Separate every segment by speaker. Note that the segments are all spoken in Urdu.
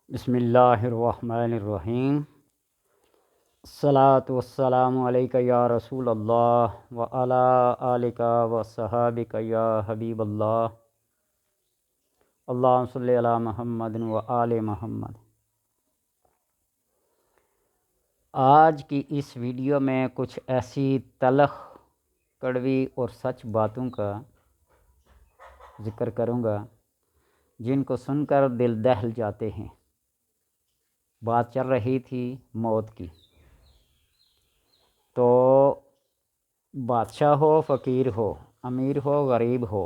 Speaker 1: بسم اللہ الرحمن الرحیم۔ الصلاۃ والسلام علیک یا رسول اللہ وعلی آلک وصحابک یا حبیب اللہ۔ اللہم صلی علی محمد وآل محمد۔ آج کی اس ویڈیو میں کچھ ایسی تلخ، کڑوی اور سچ باتوں کا ذکر کروں گا جن کو سن کر دل دہل جاتے ہیں۔ بات چل رہی تھی موت کی، تو بادشاہ ہو، فقیر ہو، امیر ہو، غریب ہو،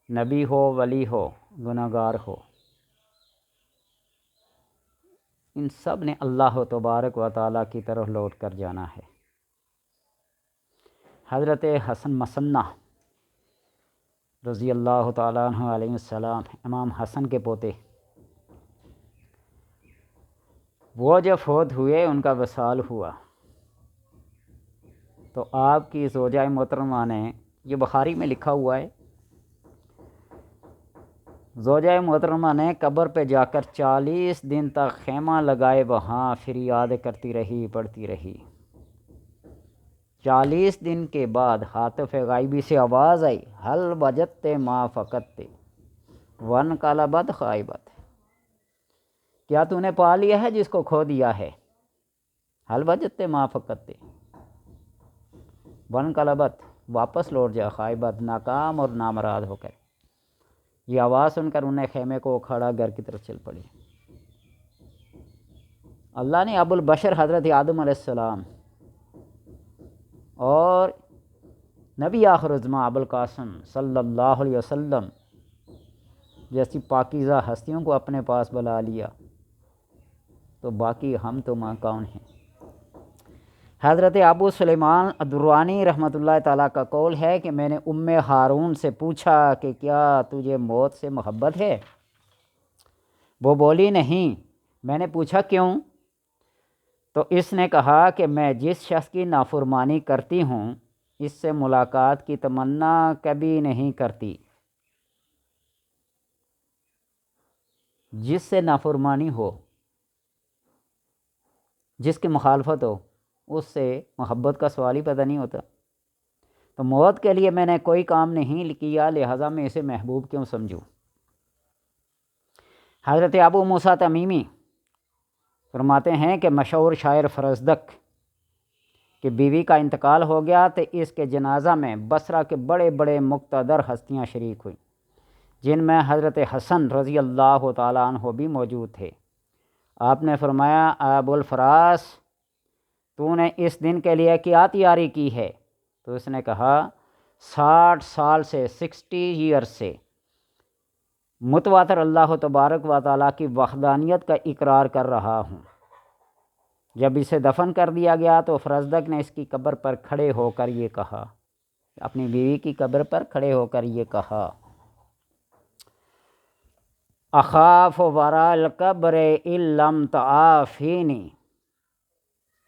Speaker 1: نبی ہو، ولی ہو، گنہگار ہو، ان سب نے اللہ تبارک و تعالیٰ کی طرف لوٹ کر جانا ہے۔ حضرت حسن مثنہ رضی اللہ تعالیٰ عنہ علیہ السلام، امام حسن کے پوتے، وہ جب فوت ہوئے، ان کا وصال ہوا، تو آپ کی زوجہ محترمہ نے، یہ بخاری میں لکھا ہوا ہے، زوجہ محترمہ نے قبر پہ جا کر 40 دن تک خیمہ لگائے، وہاں فریاد کرتی رہی، پڑھتی رہی۔ 40 دن کے بعد ہاتف غائبی سے آواز آئی، حل وجدت ما فقدت وانقلبت خائبت، کیا تو نے پا لیا ہے جس کو کھو دیا ہے؟ حل وجدت ما فقدت وانقلبت، واپس لوٹ جا، خائبت، ناکام اور نامراد ہو کر۔ یہ آواز سن کر انہیں خیمے کو اکھاڑا، گھر کی طرف چل پڑی۔ اللہ نے ابو البشر حضرت آدم علیہ السلام اور نبی آخر الزماں ابو القاسم صلی اللہ علیہ وسلم جیسی پاکیزہ ہستیوں کو اپنے پاس بلا لیا، تو باقی ہم تو ماں کون ہیں؟ حضرت ابو سلیمان الدرانی رحمۃ اللہ تعالیٰ کا قول ہے کہ میں نے ہارون سے پوچھا کہ کیا تجھے موت سے محبت ہے؟ وہ بولی نہیں۔ میں نے پوچھا کیوں؟ تو اس نے کہا کہ میں جس شخص کی نافرمانی کرتی ہوں، اس سے ملاقات کی تمنا کبھی نہیں کرتی۔ جس سے نافرمانی ہو، جس کی مخالفت ہو، اس سے محبت کا سوال ہی پیدا نہیں ہوتا۔ تو موت کے لیے میں نے کوئی کام نہیں کیا، لہٰذا میں اسے محبوب کیوں سمجھوں؟ حضرت ابو موسیٰ تمیمی فرماتے ہیں کہ مشہور شاعر فرزدق کہ بیوی کا انتقال ہو گیا، تو اس کے جنازہ میں بصرہ کے بڑے بڑے مقتدر ہستیاں شریک ہوئیں، جن میں حضرت حسن رضی اللہ تعالیٰ عنہ بھی موجود تھے۔ آپ نے فرمایا، ابو الفراس، تو نے اس دن کے لیے کیا تیاری کی ہے؟ تو اس نے کہا، 60 سال سے، 60 ایئر سے متواتر اللہ تبارک و تعالیٰ کی وحدانیت کا اقرار کر رہا ہوں۔ جب اسے دفن کر دیا گیا تو فرزدق نے اس کی قبر پر کھڑے ہو کر یہ کہا، اپنی بیوی کی قبر پر کھڑے ہو کر یہ کہا، اخاف ورا القبر ان لم تعافینی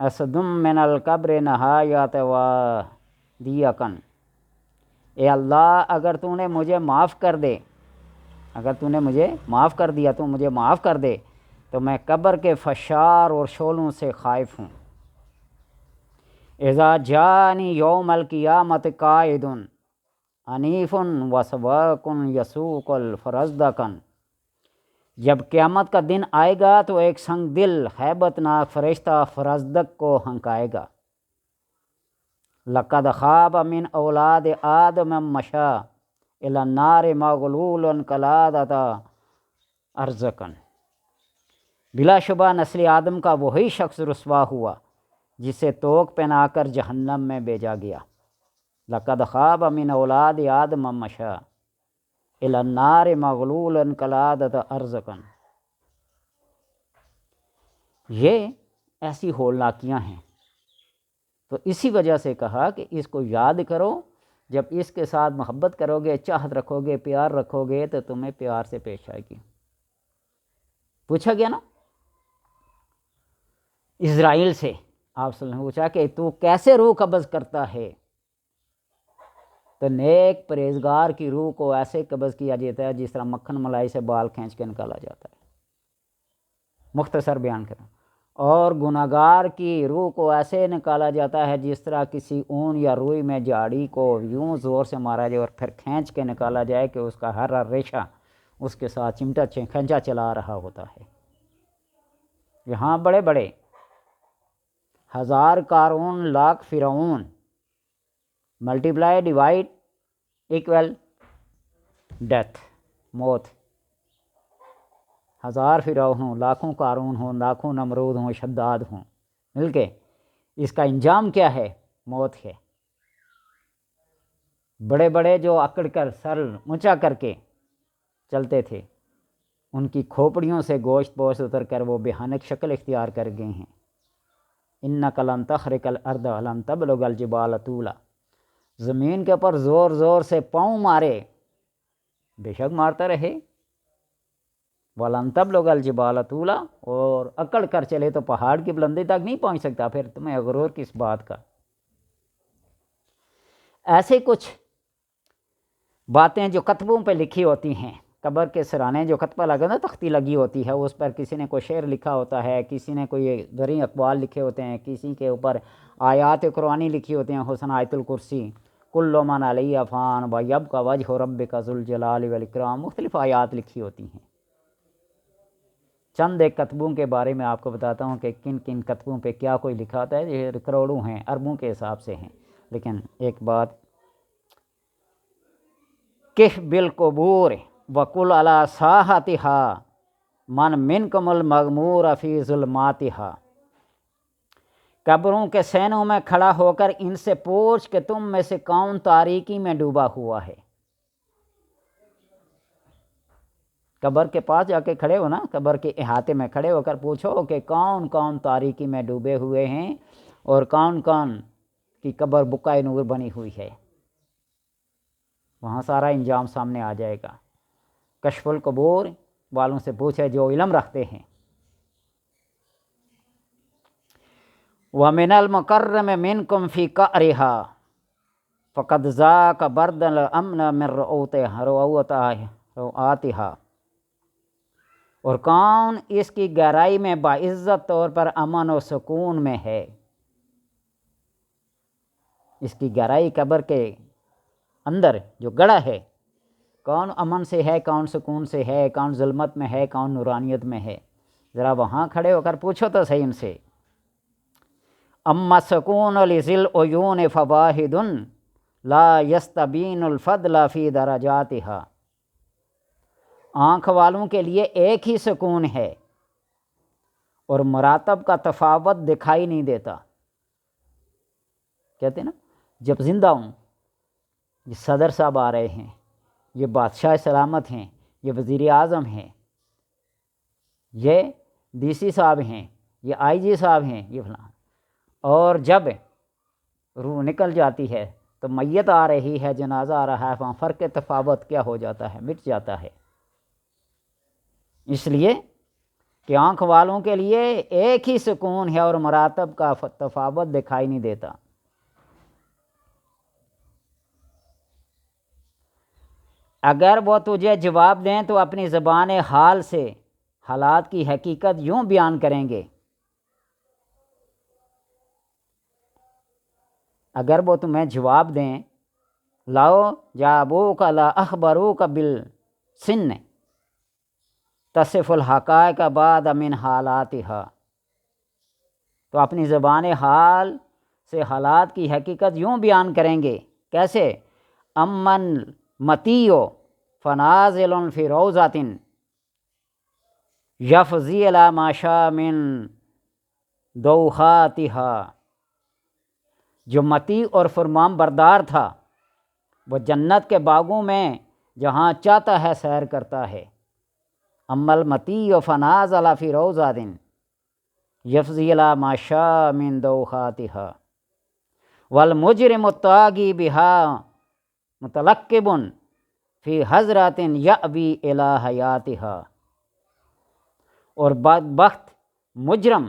Speaker 1: اسدم من القبر نہایت وادیکن، اے اللہ، اگر تو نے مجھے معاف کر دے، اگر تو نے مجھے معاف کر دیا، تو مجھے معاف کر دے، تو میں قبر کے فشار اور شعلوں سے خائف ہوں۔ اذا جانی یوم القیامت قائد عنیف وسواق یسوق الفرزدقن، جب قیامت کا دن آئے گا تو ایک سنگ دل ہیبت ناک فرشتہ فرزدق کو ہنکائے گا۔ لقد خاب من اولاد آدم مشا الی النار مغلول قلادۃ ارزقن، بلا شبہ نسل آدم کا وہی شخص رسوا ہوا جسے توق پہنا کر جہنم میں بھیجا گیا۔ لقد خاب من اولاد آدم مشا الی النار مغلول قلادۃ ارزقن۔ یہ ایسی ہولناکیاں ہیں، تو اسی وجہ سے کہا کہ اس کو یاد کرو، جب اس کے ساتھ محبت کرو گے، چاہت رکھو گے، پیار رکھو گے، تو تمہیں پیار سے پیش آئے گی۔ پوچھا گیا نا اسرائیل سے، آپ صلی اللہ علیہ وسلم نے پوچھا کہ تو کیسے روح قبض کرتا ہے؟ تو نیک پرہیزگار کی روح کو ایسے قبض کیا جاتا ہے جس طرح مکھن ملائی سے بال کھینچ کے نکالا جاتا ہے۔ مختصر بیان کریں، اور گناہگار کی روح کو ایسے نکالا جاتا ہے جس طرح کسی اون یا روئی میں جھاڑی کو یوں زور سے مارا جائے اور پھر کھینچ کے نکالا جائے کہ اس کا ہر ریشہ اس کے ساتھ چمٹا کھینچا چلا رہا ہوتا ہے۔ یہاں بڑے بڑے 1000 قارون، لاکھ فرعون، ملٹیپلائی ڈیوائڈ ایکول ڈیتھ، موت۔ 1000 فرعون ہوں، لاکھوں قارون ہوں، لاکھوں نمرود ہوں، شداد ہوں، مل کے اس کا انجام کیا ہے؟ موت ہے۔ بڑے بڑے جو اکڑ کر سر اونچا کر کے چلتے تھے، ان کی کھوپڑیوں سے گوشت پوش اتر کر وہ بھیانک شکل اختیار کر گئے ہیں۔ اِنَّکَ لَن تَخْرِقَ الْأَرْضَ وَلَن تَبْلُغَ الْجِبَالَ طُولًا، زمین کے اوپر زور زور سے پاؤں مارے، بے شک مارتا رہے، وَلَن تَبْلُغَ الْجِبَالَ طُولًا، اور اکڑ کر چلے تو پہاڑ کی بلندی تک نہیں پہنچ سکتا، پھر تمہیں غرور کس بات کا؟ ایسے کچھ باتیں جو کتبوں پہ لکھی ہوتی ہیں، قبر کے سرانے جو کتبہ لگا نا، تختی لگی ہوتی ہے، اس پر کسی نے کوئی شعر لکھا ہوتا ہے، کسی نے کوئی زرعی اقوال لکھے ہوتے ہیں، کسی کے اوپر آیات قرآنی لکھی ہوتی ہیں، حسن آیت الکرسی، کل من علیہ فان ویبقی وجہ ربک ذو الجلال والاکرام، مختلف آیات لکھی ہوتی ہیں۔ چند ایک کتبوں کے بارے میں آپ کو بتاتا ہوں کہ کن کن کتبوں پہ کیا کوئی لکھا ہوتا ہے، یہ کروڑوں ہیں، اربوں کے حساب سے ہیں، لیکن ایک بات، کف بالقبور وقل علی ساحتہا من منکم المغمور فی ظلماتہا، قبروں کے سینوں میں کھڑا ہو کر ان سے پوچھ کہ تم میں سے کون تاریکی میں ڈوبا ہوا ہے۔ قبر کے پاس جا کے کھڑے ہو نا، قبر کے احاطے میں کھڑے ہو کر پوچھو کہ کون کون تاریکی میں ڈوبے ہوئے ہیں اور کون کون کی قبر بقعہ نور بنی ہوئی ہے، وہاں سارا انجام سامنے آ جائے گا۔ کشف القبور والوں سے پوچھے جو علم رکھتے ہیں۔ وَمِنَ الْمُكَرَّمِ مِنْكُمْ فِي قَعْرِهَا فَقَدْ ذَاقَ بَرْدَ الْأَمْنَ مِنْ رُؤَاتِهَا، اور کون اس کی گہرائی میں باعزت طور پر امن و سکون میں ہے؟ اس کی گہرائی قبر کے اندر جو گڑھا ہے، کون امن سے ہے، کون سکون سے ہے، کون ظلمت میں ہے، کون نورانیت میں ہے، ذرا وہاں کھڑے ہو کر پوچھو تو صحیح ان سے۔ اما سکون لذی العیون فواحد لا یستبین الفضل فی درجاتہا، آنکھ والوں کے لیے ایک ہی سکون ہے اور مراتب کا تفاوت دکھائی نہیں دیتا۔ کہتے ہیں نا، جب زندہ ہوں، یہ صدر صاحب آ رہے ہیں، یہ بادشاہ سلامت ہیں، یہ وزیر اعظم ہیں، یہ ڈی سی صاحب ہیں، یہ آئی جی صاحب ہیں، یہ فلاں، اور جب روح نکل جاتی ہے تو میت آ رہی ہے، جنازہ آ رہا ہے، وہاں فرق تفاوت کیا ہو جاتا ہے؟ مٹ جاتا ہے۔ اس لیے کہ آنکھ والوں کے لیے ایک ہی سکون ہے اور مراتب کا تفاوت دکھائی نہیں دیتا۔ اگر وہ تجھے جواب دیں تو اپنی زبان حال سے حالات کی حقیقت یوں بیان کریں گے، اگر وہ تمہیں جواب دیں، لاؤ جابوک لا اخبروک بالسن تصف الحقائق بعد من حالاتها، تو اپنی زبان حال سے حالات کی حقیقت یوں بیان کریں گے، کیسے؟ امن متیو فنازل فی روضۃ یفضی الی ما شاء من دوخاتها، جو متی اور فرمان بردار تھا وہ جنت کے باغوں میں جہاں چاہتا ہے سیر کرتا ہے۔ اما المتی فنازل فی روضۃ یفضی الی ما شاء من دوخاتها والمجرم الطاغی بها متلقب فی حضرات یأوی الی حیاتها، اور بدبخت مجرم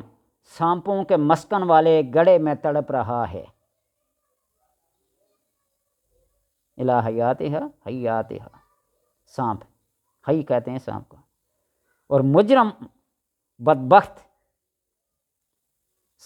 Speaker 1: سانپوں کے مسکن والے گڑھے میں تڑپ رہا ہے۔ الی حیاتها، حیاتها، سانپ، حی کہتے ہیں سانپ کو، اور مجرم بدبخت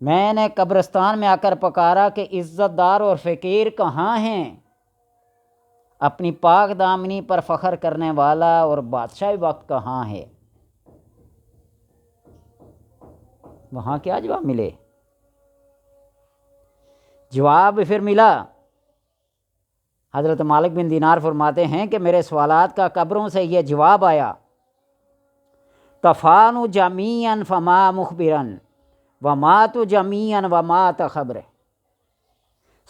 Speaker 1: میں نے قبرستان میں آ کر پکارا کہ عزت دار اور فقیر کہاں ہیں؟ اپنی پاک دامنی پر فخر کرنے والا اور بادشاہ وقت کہاں ہے؟ وہاں کیا جواب ملے؟ جواب پھر ملا، حضرت مالک بن دینار فرماتے ہیں کہ میرے سوالات کا قبروں سے یہ جواب آیا، تفانو جمیعاً فما مخبراً وماتو جمیعاً ومات خبر،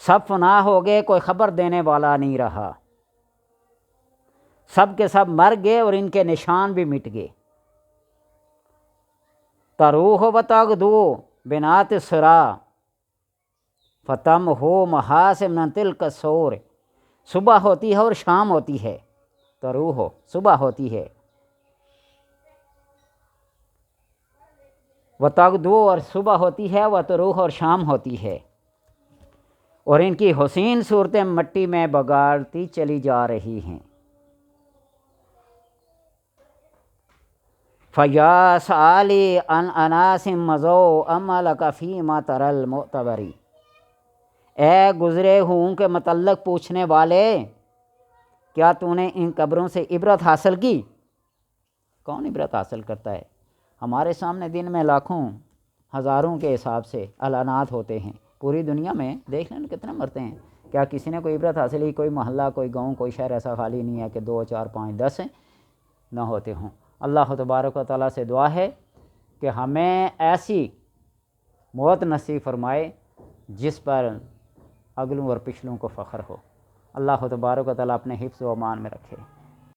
Speaker 1: سب فنا ہو گئے، کوئی خبر دینے والا نہیں رہا، سب کے سب مر گئے اور ان کے نشان بھی مٹ گئے۔ تروح و تغدو بنات سرا فتم ہو محاسم من تلک السور، صبح ہوتی ہے اور شام ہوتی ہے، تروح صبح ہوتی ہے، و تغدو اور صبح ہوتی ہے، و تروح اور شام ہوتی ہے، اور ان کی حسین صورتیں مٹی میں بگاڑتی چلی جا رہی ہیں۔ فَيَا سَأَلِي عَنْ أَنَاسٍ مَضَوْا أَمَّا لَكَ فِيمَا تَرَى الْمُعْتَبَرِ، اے گزرے ہوں کے متعلق پوچھنے والے، کیا تو نے ان قبروں سے عبرت حاصل کی؟ کون عبرت حاصل کرتا ہے؟ ہمارے سامنے دن میں لاکھوں ہزاروں کے حساب سے اعلانات ہوتے ہیں، پوری دنیا میں دیکھ لیں کتنے مرتے ہیں، کیا کسی نے کوئی عبرت حاصل کی؟ کوئی محلہ، کوئی گاؤں، کوئی شہر ایسا خالی نہیں ہے کہ 2 4 5 10 نہ ہوتے ہوں۔ اللہ تبارک و تعالیٰ سے دعا ہے کہ ہمیں ایسی موت نصیب فرمائے جس پر اگلوں اور پچھلوں کو فخر ہو۔ اللہ تبارک و تعالیٰ اپنے حفظ و امان میں رکھے۔